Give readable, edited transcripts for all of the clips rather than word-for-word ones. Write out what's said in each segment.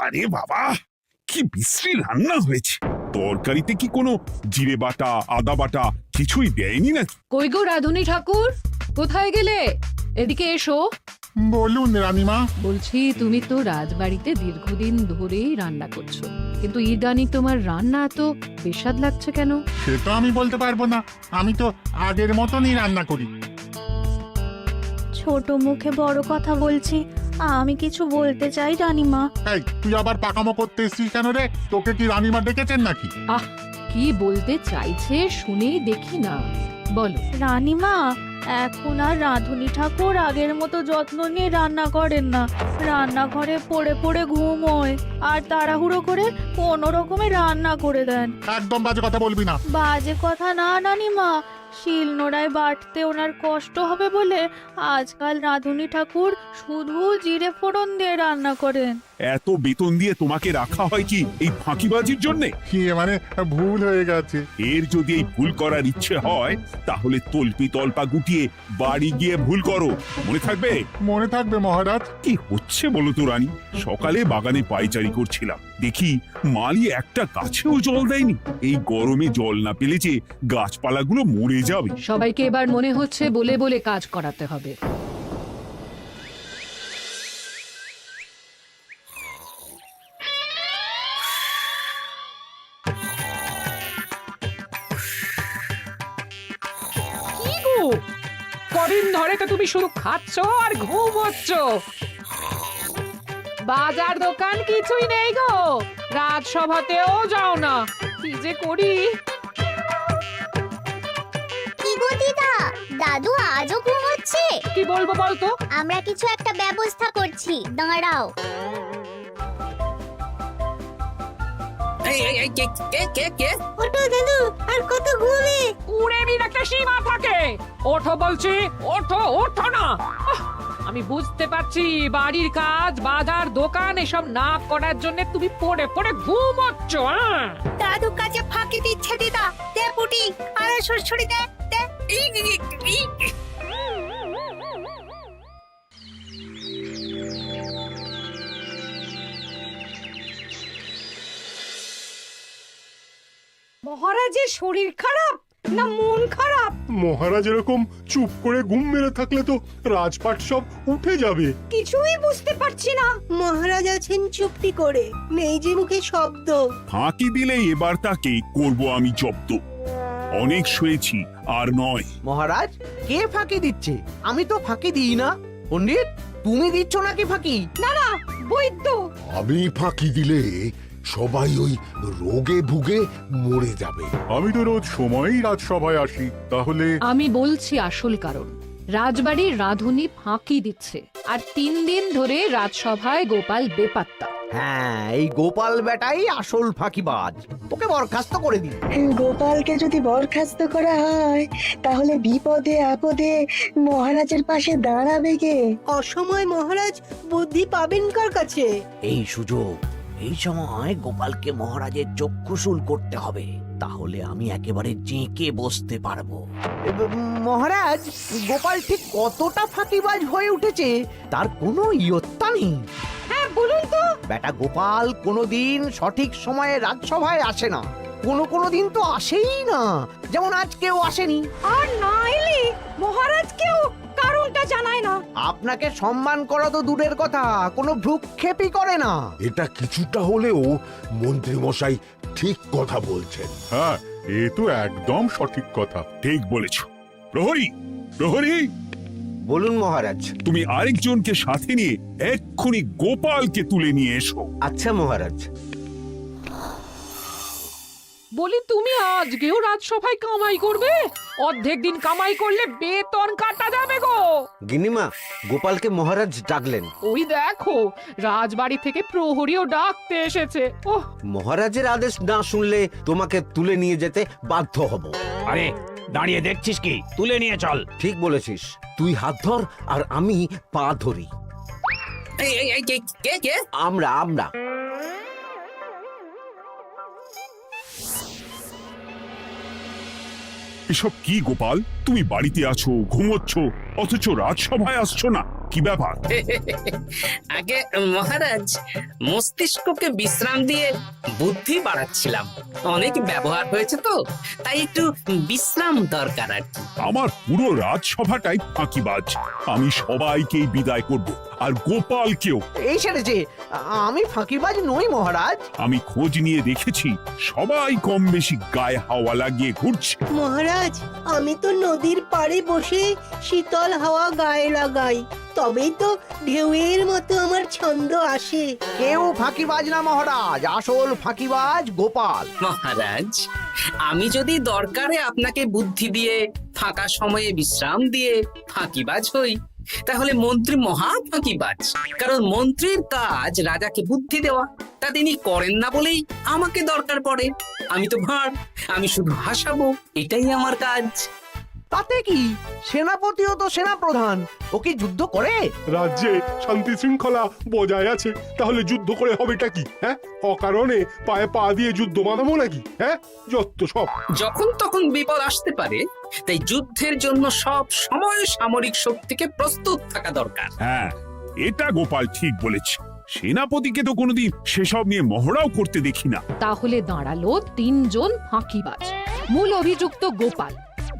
আরে বাবা, কি বিশ্রী রান্না হয়েছে! তরকারিতে কি কোনো জিরে বাটা, আদা বাটা কিছুই দেয়নি নাকি? কই গো রাধুনী ঠাকুর, কোথায় গেলে? এদিকে এসো। বলুন রানীমা। বলছি, তুমি তো রাজবাড়িতে দীর্ঘদিন ধরেই রান্না করছো, কিন্তু ইদানিং তোমার রান্না এত বেস্বাদ লাগছে কেন? সে তো আমি বলতে পারবো না, আমি তো আগের মতনই রান্না করি। ছোট মুখে বড় কথা বলছি, আমি কিছু বলতে চাই রানীমা। এই, তুই আবার পাকামো করতে এসছিস কেন রে? তোকে কি রানীমা ডেকেছেন নাকি? আহ, কি বলতে চাইছে শুনেই দেখি না, বলো। রানীমা, এখন আর রাধুনী ঠাকুর আগের মতো যত্ন নিয়ে রান্না করেন না। রান্নাঘরে পড়ে পড়ে ঘুমোয় আর তাড়াহুড়ো করে কোনো রকমে রান্না করে দেন। একদম বাজে কথা বলবি না। বাজে কথা না রানীমা, শিলনোড়ায় বাটতে ওনার কষ্ট হবে বলে আজকাল রাধুনী ঠাকুর শুধু জিরে ফোড়ন দিয়ে রান্না করেন। এত বেতন দিয়ে তোমাকে রাখা হয় কি এই ফাঁকিবাজির জন্যে? কি মানে ভুল হয়ে গেছে। এর যদি এই ভুল করার ইচ্ছে হয় তাহলে তল্পি তল্পা গুটিয়ে বাড়ি গিয়ে ভুল করো, মনে থাকবে? মনে থাকবে মহারাজ। কি হচ্ছে বলো তো রানী? সকালে বাগানে পায়চারি করছিলাম, দেখি মালি একটা গাছেও জল দেয়নি। এই গরমে জল না পেলে যে গাছপালাগুলো মরে যাবে। সবাইকে এবার মনে হচ্ছে বলে বলে কাজ করাতে হবে। কদিন ধরে তো তুমি শুধু খাচ্ছ আর ঘুমোচ্ছ। বাজার দোকান কিছুই নেই গো, রাজসভাতেও যাও না। কি যে করি। কি গো দিদা, দাদু আজও ঘুমোচ্ছে? কি বলবো বলতো? আমরা কিছু একটা ব্যবস্থা করছি, দাঁড়াও। ওঠো দাদু, আর কত ঘুমে? কুড়েমির একটা সীমা থাকে। ওঠো বলছি, ওঠো, ওঠো না। আমি বুঝতে পারছি বাড়ির কাজ, বাজার দোকান এসব না করার জন্য তুমি পড়ে পড়ে ঘুমোচ্ছ। দাদু কাছে ফাঁকি দিচ্ছে দিদা। দে পুটি, আর সরসরি দে, দে। মহারাজের শরীর খারাপ না মন খারাপ? মহারাজ এরকম চুপ করে ঘুম মেরে থাকলে তো রাজপাট সব উঠে যাবে। কিছুই বুঝতে পারছি না। মহারাজ আছেন চুপটি করে, নেই যে মুখে শব্দ। ফাঁকি দিলে এবার তাকে করব আমি জব্দ। অনেক শুয়েছি, আর নয়। মহারাজ, কে ফাঁকি দিচ্ছে? আমি তো ফাঁকি দিই না। পণ্ডিত, তুমি দিচ্ছ নাকি ফাঁকি? না না, বৈদ্য। আমি ফাঁকি দিলে সবাই ওই রোগে ভুগে মরে যাবে। আমি তো রোজ সময়ই রাজসভায় আসি, তাহলে আমি বলছি আসল কারণ। রাজবাড়ির রাধুনী ফাঁকি দিচ্ছে, আর 3 দিন ধরে রাজসভায় গোপাল বেপাত্তা। হ্যাঁ, এই গোপাল বেটাই আসল ফাঁকিবাজ। ওকে বরখাস্ত করে দিন। গোপালকে যদি বরখাস্ত করা হয় তাহলে বিপদে আপদে মহারাজের পাশে দাঁড়াবে কে? অসময় মহারাজ বুদ্ধি পাবেন কার কাছে? এই সুযোগ, এই সময় গোপালকে মহারাজের চক্ষুশূল করতে হবে, তাহলে আমি একেবারে জেঁকে বসতে পারবো। মহারাজ, গোপাল ঠিক কতটা ফাঁকিবাজ হয়ে উঠেছে তার কোনো ইয়ত্তা নেই। হ্যাঁ, বলুন তো। বেটা গোপাল কোনোদিন সঠিক সময়ে রাজসভায় আসে না। কোনো দিন তো আসেই না, যেমন আজকেও আসেনি। আর না এলে মহারাজকেও কারণটা জানায় না। আপনাকে সম্মান করা তো দূরের কথা, কোনো ভ্রুক্ষেপই করে না। এটা কিছুটা হলেও মন্ত্রী মশাই ঠিক কথা বলছেন। হ্যাঁ, এ তো একদম সঠিক কথা। ঠিক বলেছ। প্রহরী, প্রহরী, বলুন মহারাজ। তুমি আরেকজনকে সাথে নিয়ে এক্ষুনি গোপালকে তুলে নিয়ে এসো। আচ্ছা মহারাজ। বলি, তুমি আজকেও রাজসভায় কামাই করবে? অর্ধেক দিন কামাই করলে বেতন কাটা যাবে গো। গিন্নিমা, গোপালকে মহারাজ ডাকলেন। ওই দেখো, রাজবাড়ি থেকে প্রহরীও ডাকতে এসেছে। ওহ, মহারাজের আদেশ না শুনলে তোমাকে তুলে নিয়ে যেতে বাধ্য হব। আরে দাঁড়িয়ে দেখছিস কি? তুলে নিয়ে চল। ঠিক বলেছিস, তুই হাত ধর আর আমি পা ধরি। আমরা এসব কি গোপাল? তুমি বাড়িতে আছো, ঘুমোচ্ছ, অথচ রাজসভায় আসছো না, কি ব্যাপার? আগে মহারাজ, মস্তিষ্ককে বিশ্রাম দিয়ে বুদ্ধি বাড়াচ্ছিলাম। অনেক ব্যবহার হয়েছে তো, তাই একটু বিশ্রাম দরকার আর কি। আমার পুরো রাজসভাটাই ফাঁকিবাজ। আমি সবাইকেই বিদায় করব, আর গোপালকেও। এই সেরেছে, আমি ফাঁকিবাজ নই মহারাজ। আমি খোঁজ নিয়ে দেখেছি, সবাই কম বেশি গায়ে হাওয়া লাগিয়ে ঘুরছে। মহারাজ, আমি তো নদীর পাড়ে বসে শীতল হাওয়া গায়ে লাগাই, তবেই তো ঢেউয়ের মতো আমার ছন্দ আসে। কেউ ফাঁকিবাজ না মহারাজ, আসল ফাঁকিবাজ গোপাল। মহারাজ, আমি যদি দরকারে আপনাকে বুদ্ধি দিয়ে, ফাঁকা সময়ে বিশ্রাম দিয়ে ফাঁকিবাজ হই, তাহলে মন্ত্রী মহা ফাঁকিবাজ। কারণ মন্ত্রীর কাজ রাজাকে বুদ্ধি দেওয়া, তা তিনি করেন না বলেই আমাকে দরকার পড়ে। আমি তো ভাঁড়, আমি শুধু হাসাবো, এটাই আমার কাজ। তাতে কি, সেনাপতিও তো সেনাপ্রধান, ও কি যুদ্ধ করে? রাজ্যে শান্তি শৃঙ্খলা বজায় আছে, তাহলে যুদ্ধ করে হবেটা কি? হ্যাঁ, অকারণে পায়ে পা দিয়ে যুদ্ধ বাঁধাবো নাকি? হ্যাঁ, যত সব। যখন তখন বিপদ আসতে পারে, তাই যুদ্ধের জন্য সব সময় সামরিক শক্তিকে প্রস্তুত থাকা দরকার। হ্যাঁ, এটা গোপাল ঠিক বলেছে। সেনাপতিকে তো কোনোদিন সেসব নিয়ে মহড়াও করতে দেখি না। তাহলে দাঁড়ালো 3 জন ফাঁকিবাজ। মূল অভিযুক্ত গোপাল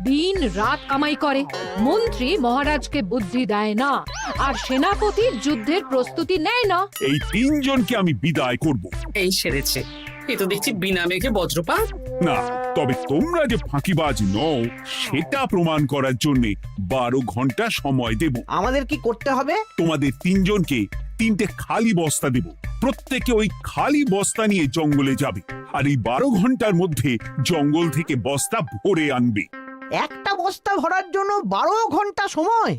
দিন রাত কামাই করে, মন্ত্রী মহারাজকে বুদ্ধি দেয় না, আর সেনাপতি যুদ্ধের প্রস্তুতি নেয় না। এই 3 জনকে আমি বিদায় করব। এই সেরেছে, এ তো দেখছি বিনা মেঘে বজ্রপাত। না, তবে তোমরা যে ফাঁকিবাজ নও সেটা প্রমাণ করার জন্য 12 ঘন্টা সময় দেব। আমাদের কি করতে হবে? তোমাদের 3 জনকে 3টে খালি বস্তা দেব। প্রত্যেকে ওই খালি বস্তা নিয়ে জঙ্গলে যাবে, আর এই 12 ঘন্টার মধ্যে জঙ্গল থেকে বস্তা ভরে আনবে। একটা বস্তা ভরার জন্য 12 ঘন্টা সময়?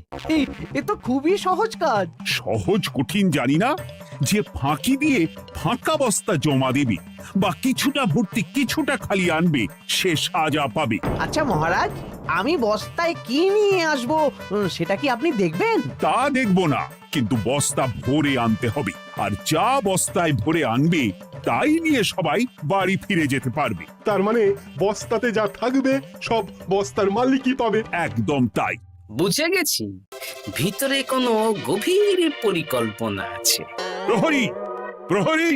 এ তো খুবই সহজ কাজ। সহজ কঠিন জানি না, যে ফাঁকি দিয়ে ফাঁকা বস্তা জমা দেবে বা কিছুটা ভর্তি কিছুটা খালি আনবে, সে সাজা পাবে। আচ্ছা মহারাজ, আমি বস্তায় কি নিয়ে আসবো সেটা কি আপনি দেখবেন? তা দেখব না, কিন্তু বস্তা ভরে আনতে হবে। আর যা বস্তায় ভরে আনবে তাই নিয়ে সবাই বাড়ি ফিরে যেতে পারবে। তার মানে বস্তাতে যা থাকবে সব বস্তার মালিকই পাবে। একদম তাই। বুঝে গেছি, ভিতরে কোনো গভীর পরিকল্পনা আছে। প্রহরী, প্রহরী,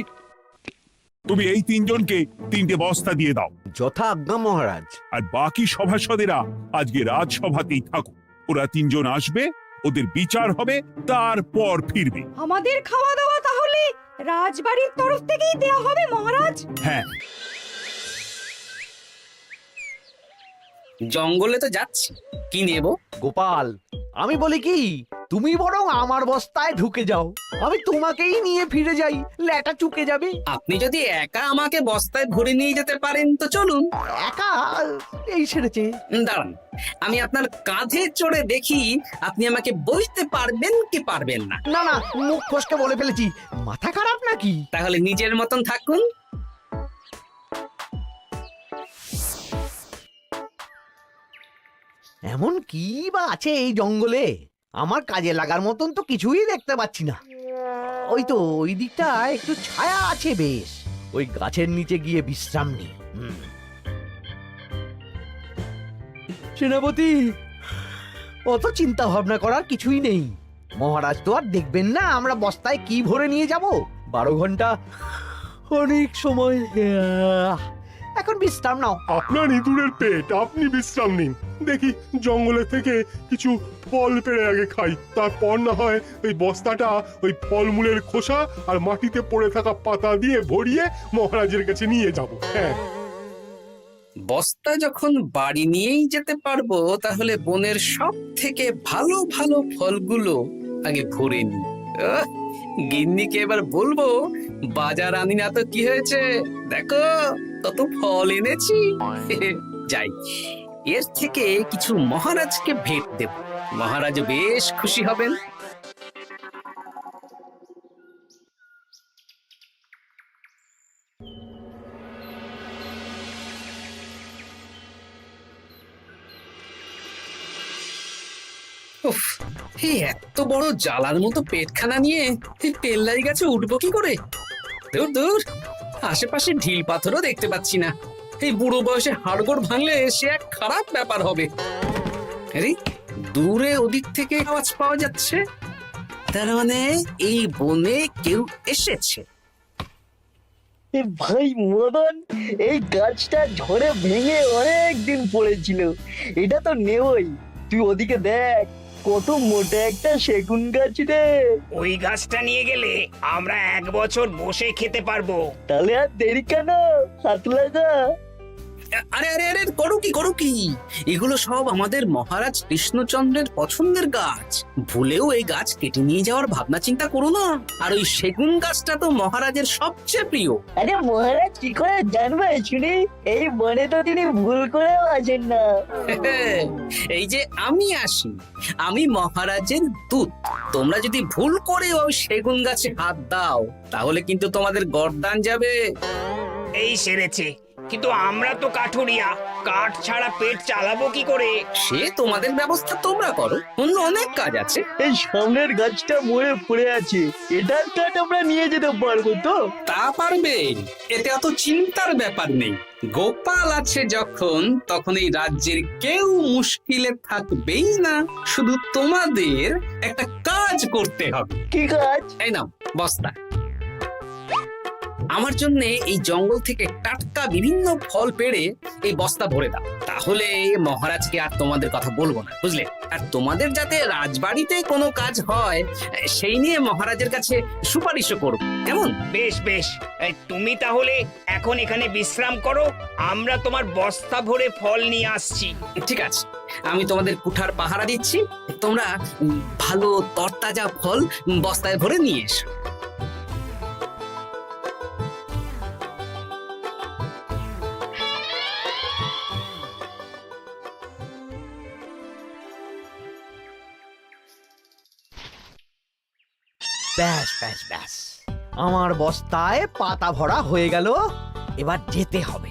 তুমি এই 3 জনকে 3টে বস্তা দিয়ে দাও। যথা আজ্ঞা মহারাজ। আর বাকি সভাসদেরা আজকে রাজসভাতেই থাকুক। ওরা 3 জন আসবে, ওদের বিচার হবে, তারপর ফিরবে। আমাদের খাওয়া দাওয়া তাহলে রাজবাড়ির তরফ থেকেই দেওয়া হবে মহারাজ? হ্যাঁ। জঙ্গলে তো যাচ্ছি, কি নেব? গোপাল, আমি বলি কি, তুমি বরং আমার বস্তায় ঢুকে যাও, আমি তোমাকেই নিয়ে ফিরে যাই, লেটা চুকে যাবে। আপনি যদি একা আমাকে বস্তায় ভরে নিয়ে যেতে পারেন তো চলুন। একা? এই সেরেছে। দাঁড়ান, আমি আপনার কাঁধে চড়ে দেখি আপনি আমাকে বইতে পারবেন কি পারবেন না। না না, মুখ ফসকে বলে ফেলেছি, মাথা খারাপ নাকি? তাহলে নিজের মতন থাকুন। এমন কি বা আছে এই জঙ্গলে? আমার কাজে লাগার মতন তো কিছুই দেখতে পাচ্ছি না। ওই তো ওই দিকটা একটু ছায়া আছে বেশ, ওই গাছের নিচে গিয়ে বিশ্রাম নি। সেনাপতি, অত চিন্তা ভাবনা করার কিছুই নেই। মহারাজ তো আর দেখবেন না আমরা বস্তায় কি ভরে নিয়ে যাব। 12 ঘন্টা অনেক সময়। এখন বিশ্রাম নাও। আপনার ইঁদুরের পেট, আপনি বিশ্রাম নিন। দেখি জঙ্গলে থেকে কিছু ফল পেড়ে আগে খাই, তারপর না হয় ওই বস্তাটা ওই ফলমূলের খোসা আর মাটিতে পড়ে থাকা পাতা দিয়ে ভরিয়ে মহারাজের কাছে নিয়ে যাব। হ্যাঁ, বস্তা যখন বাড়ি নিয়েই যেতে পারবো, তাহলে বনের সব থেকে ভালো ভালো ফলগুলো আগে ভরে নি। গিন্নিকে এবার বলবো, বাজার আনি না তো কি হয়েছে, দেখো কত ফল এনেছি। যাই, এর থেকে কিছু মহারাজকে ভেট দেব, মহারাজ বেশ খুশি হবেন। উফ, এই এত বড় জ্বালার মতো পেটখানা নিয়ে এই তেল্লাই গাছে উঠবো কি করে? দূর দূর, আশেপাশে ঢিল পাথরও দেখতে পাচ্ছি না। এই বুড়ো বয়সে হাড়গোড় ভাঙলে সে এক খারাপ ব্যাপার হবে। আরে দূরে ওদিক থেকে আওয়াজ পাওয়া যাচ্ছে, তার মানে এই বনে কেউ এসেছে। ভাই মদন, এই গাছটা ঝড়ে ভেঙে অনেক দিন পড়েছিল, এটা তো নেবই। তুই ওদিকে দেখ, কত মোটা একটা সেগুন গাছ রে। ওই গাছটা নিয়ে গেলে আমরা 1 বছর বসে খেতে পারবো। তাহলে আর দেরি কেন, হাত লাগা। আরে আরে আরে করো কি, এগুলো সব আমাদের মহারাজ কৃষ্ণচন্দ্রের পছন্দের গাছ। ভুলেও এই গাছ কেটে নিয়ে যাওয়ার ভাবনা চিন্তা করো না। আর ওই সেগুন গাছটা তো মহারাজের সবচেয়ে প্রিয়। আরে মহারাজ কি করে জানবে শুনি, এই বনে তো তিনি ভুল করেও আসেন না। এই যে আমি আসি, আমি মহারাজের দূত। তোমরা যদি ভুল করে ওই সেগুন গাছে হাত দাও, তাহলে কিন্তু তোমাদের গর্দান যাবে। এই সেরেছে, কিন্তু আমরা তো কাঠুরিয়া, কাঠ ছাড়া পেট চালাবো কি করে? সে তোমাদের ব্যবস্থা তোমরা করো, অন্য অনেক কাজ আছে। এই সামনের গাছটা মরে পড়ে আছে, এটার কাঠ আমরা নিয়ে যেতে পারবো তো? তা পারবে, এতে অত চিন্তার ব্যাপার নেই। গোপাল আছে যখন, তখন এই রাজ্যের কেউ মুশকিলে থাকবেই না। শুধু তোমাদের একটা কাজ করতে হবে। কি কাজ? এই নাও বস্তা। আমার জন্য এই জঙ্গল থেকে টাটকা বিভিন্ন ফল পেড়ে এই বস্তা ভরে দাও, তাহলে মহারাজকে আর তোমাদের কথা বলবো না, বুঝলে? আর তোমাদের যাতে রাজবাড়িতে কোনো কাজ হয় সেই নিয়ে মহারাজের কাছে সুপারিশও করবো, কেমন? বেশ বেশ, এই তুমি তাহলে এখন এখানে বিশ্রাম করো, আমরা তোমার বস্তা ভরে ফল নিয়ে আসছি। ঠিক আছে, আমি তোমাদের কুঠার পাহারা দিচ্ছি, তোমরা ভালো তরতাজা ফল বস্তায় ভরে নিয়ে এসো। ব্যাস ব্যাস ব্যাস, আমার বস্তায় পাতা ভরা হয়ে গেল, এবার যেতে হবে।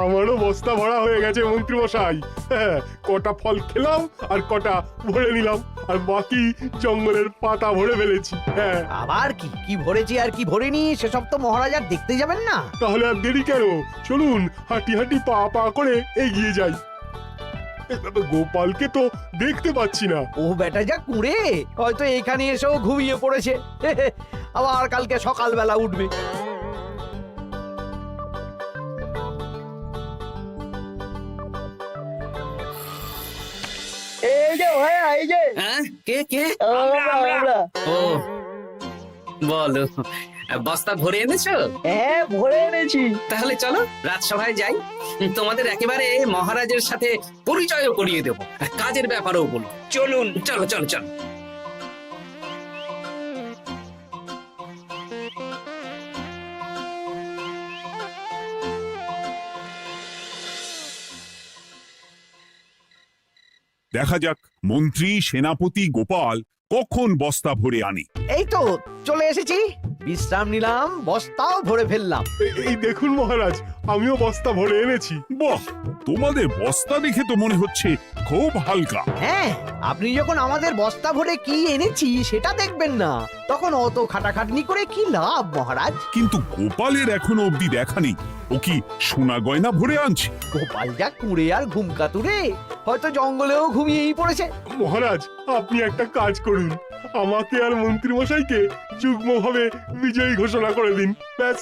আমারও বস্তা ভরা হয়ে গেছে মন্ত্রী মশাই। হ্যাঁ, কটা ফল খেলাম আর কটা ভরে নিলাম, আর বাকি জঙ্গলের পাতা ভরে ফেলেছি। হ্যাঁ, আবার কি কি ভরেছি আর কি ভরিনি সেসব তো মহারাজ আর দেখতে যাবেন না। তাহলে আর দেরি কেন, চলুন হাঁটি হাঁটি পা পা করে এগিয়ে যাই। গোপালকে তো দেখতে পাচ্ছি না। ও বেটা যা কুঁড়ে, হয়তো এখানে এসেও ঘুমিয়ে পড়েছে। আবার কালকে সকালবেলা উঠবে। এই যে ভাইয়া, এই যে। হ্যাঁ, কে কে? আমরা। ও বলো, বস্তা ভরে এনেছো? হ্যাঁ, ভরে এনেছি। তাহলে চলো রাজসভায় যাই, তোমাদের একেবারে মহারাজের সাথে পরিচয়ও করিয়ে দেবো, কাজের ব্যাপারেও বলো। চলুন। চলো চলো চলো। দেখা যাক মন্ত্রী সেনাপতি গোপাল কখন বস্তা ভরে আনে। এই তো চলে এসেছি, বিশ্রাম নিলাম, বস্তাও ভরে ফেললাম। এই দেখুন মহারাজ, আমিও বস্তা ভরে এনেছি। বাহ, তোমাদের বস্তা দেখে তো মনে হচ্ছে খুব হালকা। হ্যাঁ, আপনি যখন আমাদের বস্তা ভরে কি এনেছি সেটা দেখবেন না, তখন অত খাটাখাটনি করে কি লাভ মহারাজ? কিন্তু গোপালের এখনো অবধি দেখা নেই, ও কি সোনা গয়না ভরে আনছে? গোপাল যা কুঁড়ে আর ঘুম কাতুরে, হয়তো জঙ্গলেও ঘুমিয়েই পড়েছে। মহারাজ, আপনি একটা কাজ করুন, আমাকে আর মন্ত্রী মশাইকে যুগ্মভাবে বিজয়ী ঘোষণা করে দিন, ব্যাস।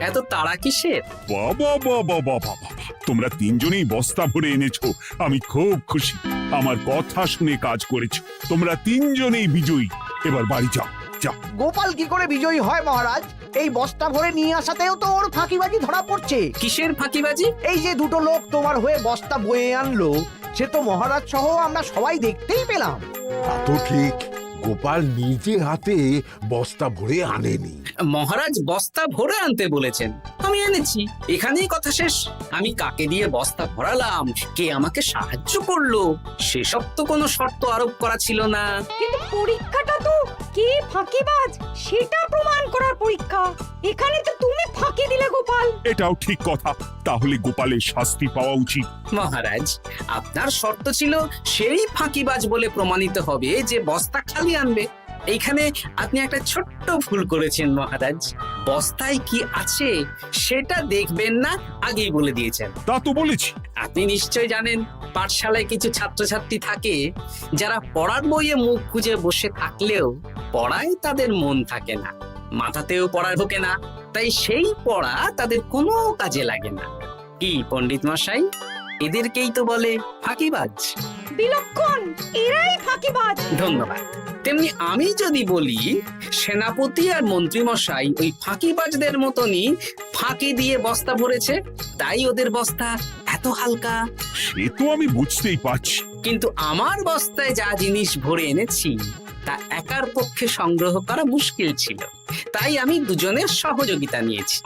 এত তাড়া কিসের? বাবা বাবা বাবা বাবা, তোমরা তিনজনেই বস্তা ভরে এনেছো, আমি খুব খুশি। আমার কথা শুনে কাজ করেছো, তোমরা তিনজনেই বিজয়ী। এবার বাড়ি যাও, যাও। গোপাল কি করে বিজয়ী হয় মহারাজ? এই বস্তা ভরে নিয়ে আসাতেও তো ওর ফাঁকিবাজি ধরা পড়ছে। কিসের ফাঁকিবাজি? এই যে দুটো লোক তোমার হয়ে বস্তা বয়ে আনলো, সে তো মহারাজ সহ আমরা সবাই দেখতেই পেলাম। তা তো ঠিক, গোপাল নিজে হাতে বস্তা ভরে আনেনি। মহারাজ বস্তা ভরে আনতে বলেছেন, আমি এনেছি, এখানেই কথা শেষ। আমি কাকে দিয়ে বস্তা ভরালাম, কে আমাকে সাহায্য করলো, সেসব তো কোনো শর্ত আরোপ করা ছিল না। কিন্তু পরীক্ষাটা তো কে ফাঁকিবাজ সেটা প্রমাণ করার পরীক্ষা। এখানে তো তুমি ফাঁকি দিলে গোপাল। এটাও ঠিক কথা, তাহলে গোপালের শাস্তি পাওয়া উচিত। মহারাজ, আপনার শর্ত ছিল সেই ফাঁকিবাজ বলে প্রমাণিত হবে যে বস্তা খালি আনবে। এইখানে আপনি একটা ছোট্ট ভুল করেছেন মহারাজ। বস্তায় কি আছে সেটা দেখবেন না, আগেই বলে দিয়েছেন। তা তো বলেছি। আপনি নিশ্চয় জানেন পাঠশালায় কিছু ছাত্রছাত্রী থাকে যারা পড়ার বইয়ে মুখ গুজে বসে থাকলেও পড়ায় তাদের মন থাকে না, মাথাতেও পড়া ঢোকে না, তাই সেই পড়া তাদের কোনো কাজে লাগে না। কি পণ্ডিত মশাই, এদেরকেই তো বলে ফাঁকিবাজ। বিলক্ষণ, এরাই ফাঁকিবাজ। ধন্যবাদ। তেমনি আমি যদি বলি সেনাপতি আর মন্ত্রী মশাই ওই ফাঁকিবাজদের মতনই ফাঁকি দিয়ে বস্তা ভরেছে, তাই ওদের বস্তা এত হালকা। সে তো আমি বুঝতেই পারছি। কিন্তু আমার বস্তায় যা জিনিস ভরে এনেছি তা একার পক্ষে সংগ্রহ করা মুশকিল ছিল, তাই আমি দুজনের সহযোগিতা নিয়েছি।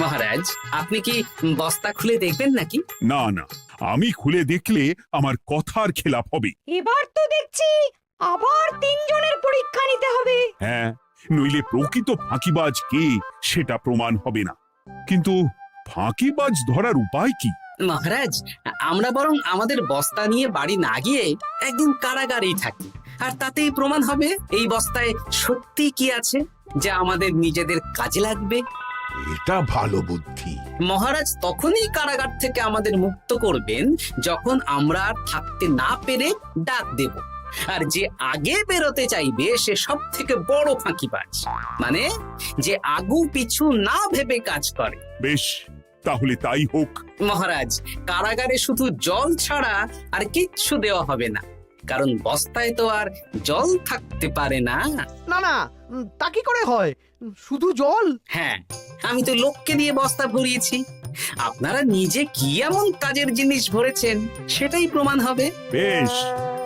মহারাজ, আপনি কি বস্তা খুলে দেখবেন নাকি? না না, আমি খুলে দেখলে আমার কথার খেলাপ হবে। এবার তো দেখছি আবার তিনজনের পরীক্ষা নিতে হবে। হ্যাঁ, নইলে প্রকৃত ফাঁকিবাজ কে সেটা প্রমাণ হবে না। কিন্তু ফাঁকিবাজ ধরার উপায় কি? মহারাজ, আমরা বরং আমাদের বস্তা নিয়ে বাড়ি না গিয়ে একদিন কারাগারেই থাকি, আর তাতেই প্রমাণ হবে এই বস্তায় সত্যি কি আছে যা আমাদের নিজেদের কাজে লাগবে। এটা ভালো বুদ্ধি। মহারাজ তখনই কারাগার থেকে আমাদের মুক্ত করবেন যখন আমরা আর থাকতে না পেরে ডাক দেব, আর যে আগে বেরোতে চাইবে সে সব থেকে বড় ফাঁকিবাজ, মানে যে আগু পিছু না ভেবে কাজ করে। বেশ, তাহলে তাই হোক। মহারাজ, কারাগারে শুধু জল ছাড়া আর কিচ্ছু দেওয়া হবে না, কারণ বস্তায় তো আর জল থাকতে পারে না। না না, তা কি করে হয়? শুধু জল? হ্যাঁ, আমি তো লোককে দিয়ে বস্তা ভরিয়েছি। আপনারা নিজে কি এমন কাজের জিনিস ভরেছেন সেটাই প্রমাণ হবে। বেশ,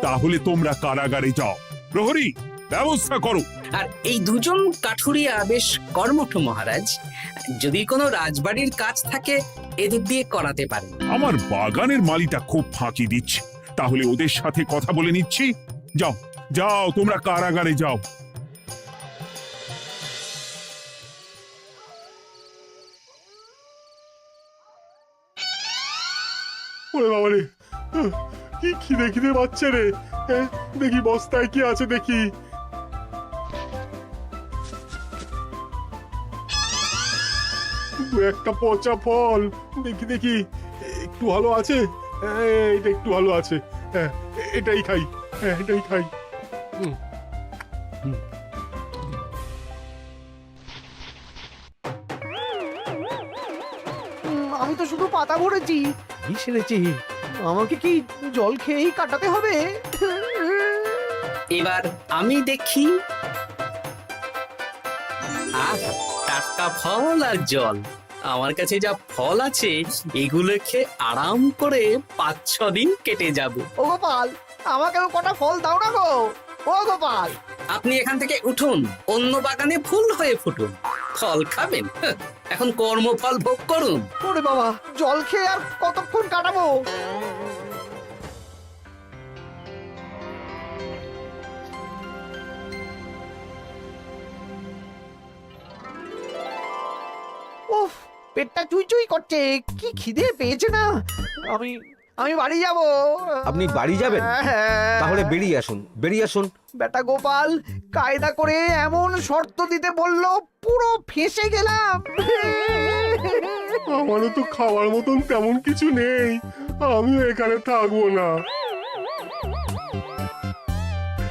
তাহলে তোমরা কারাগারে যাও। প্রহরী, ব্যবস্থা করো। আর এই দুজন কাঠুরিয়া বেশ কর্মঠ মহারাজ, যদি কোনো রাজবাড়ির কাজ থাকে এদের দিয়ে করাতে পারেন। আমার বাগানের মালিটা খুব ফাঁকি দিচ্ছে, তাহলে ওদের সাথে কথা বলে নিচ্ছি। যাও যাও, তোমরা কারাগারে যাও। ওরে বাবা রে, কি খিদে খিদে পাচ্ছে রে। দেখি বস্তায় কি আছে দেখি। দু একটা পচা ফল, দেখি দেখি একটু ভালো আছে। এটা একটু ভালো আছে, হ্যাঁ এটাই খাই, হ্যাঁ এটাই খাই। আমি তো শুধু পাতা ভরেছি, কি সেরেছি? আমাকে কি জল খেয়েই কাটাতে হবে? এবার আমি দেখি। আহা, টাটকা ফল আর জল। আমার কাছে যা ফল আছে এগুলো খেয়ে আরাম করে 5-6 দিন কেটে যাবে। ও গোপাল, আমাকেও কটা ফল দাও না গো। ও গোপাল, আপনি এখান থেকে উঠুন, অন্য বাগানে ফুল হয়ে ফুটুন। ফল খাবেন? এখন কর্মফল ভোগ করুন। ওরে বাবা, জল খেয়ে আর কতক্ষণ কাটাবো? উফ, পেটটা চুই করছে, কি খিদে পেয়েছে না। আমি আমি বাড়ি যাব। আপনি বাড়ি যাবেন? তাহলে বেরিয়ে আসুন, বেরিয়ে আসুন। বেটা গোপাল কায়দা করে এমন শর্ত দিতে বললো, পুরো ফেঁসে গেলাম। আমারও তো খাওয়ার মতন তেমন কিছু নেই, আমিও এখানে থাকবো না।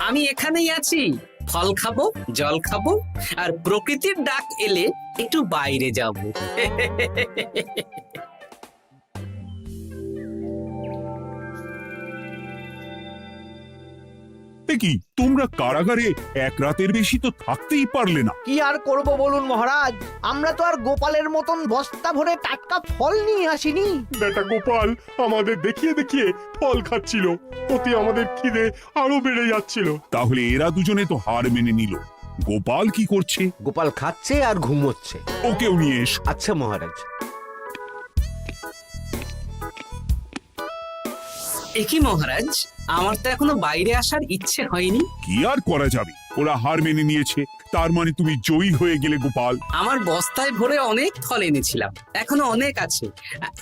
আমি এখানেই আছি, ফল খাবো, জল খাবো, আর প্রকৃতির ডাক এলে একটু বাইরে যাব। কি তোমরা কারাগারে এক রাতের বেশি তো থাকতেই পারলে না? কি আর করব বলুন মহারাজ, আমরা তো আর গোপালের মতন বস্তা ভরে টাটকা ফল নিয়ে আসিনি। বেটা গোপাল আমাদের দেখিয়ে দেখিয়ে ফল খাচ্ছিল, অতি আমাদের খিদে আরো বেড়ে যাচ্ছিল। তাহলে এরা দুজনে তো হার মেনে নিল। গোপাল কি করছে? গোপাল খাচ্ছে আর ঘুমোচ্ছে। ওকেও নিয়ে এসো। আচ্ছা মহারাজ। একই মহারাজ, আমার তো এখনো বাইরে আসার ইচ্ছে হয়নি। কি আর করা যাবে, ওরা হার মেনে নিয়েছে, তার মানে তুমি জয়ী হয়ে গেলে গোপাল। আমার বস্তায় ভরে অনেক ফল এনেছিলাম, এখনো অনেক আছে।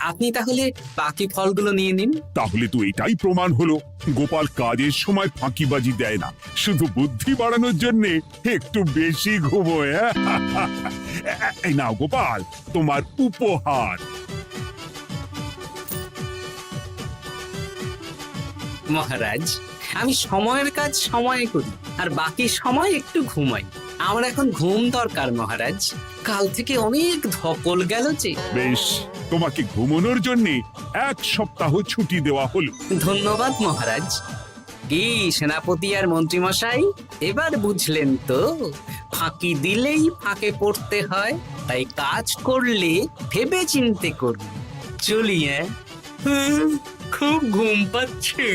আপনি তাহলে বাকি ফলগুলো নিয়ে নিন। তাহলে তো এটাই প্রমাণ হলো গোপাল কাজের সময় ফাঁকিবাজি দেয় না, শুধু বুদ্ধি বাড়ানোর জন্য একটু বেশি ঘুমোয়। এই নাও গোপাল, তোমার উপহার। মহারাজ, আমি সময়ের কাজ সময়ে করি আর বাকি সময় একটু ঘুমাই। আমার এখন ঘুম দরকার মহারাজ, কাল থেকে অনেক ধকল গেল যে। বেশ, তোমাকে ঘুমানোর জন্য 1 সপ্তাহ ছুটি দেওয়া হলো। ধন্যবাদ মহারাজ। কি সেনাপতি আর মন্ত্রীমশাই, এবার বুঝলেন তো, ফাঁকি দিলেই ফাঁকে পড়তে হয়, তাই কাজ করলে ভেবে চিন্তে করুন। চলি, খুব ঘুম পাচ্ছে।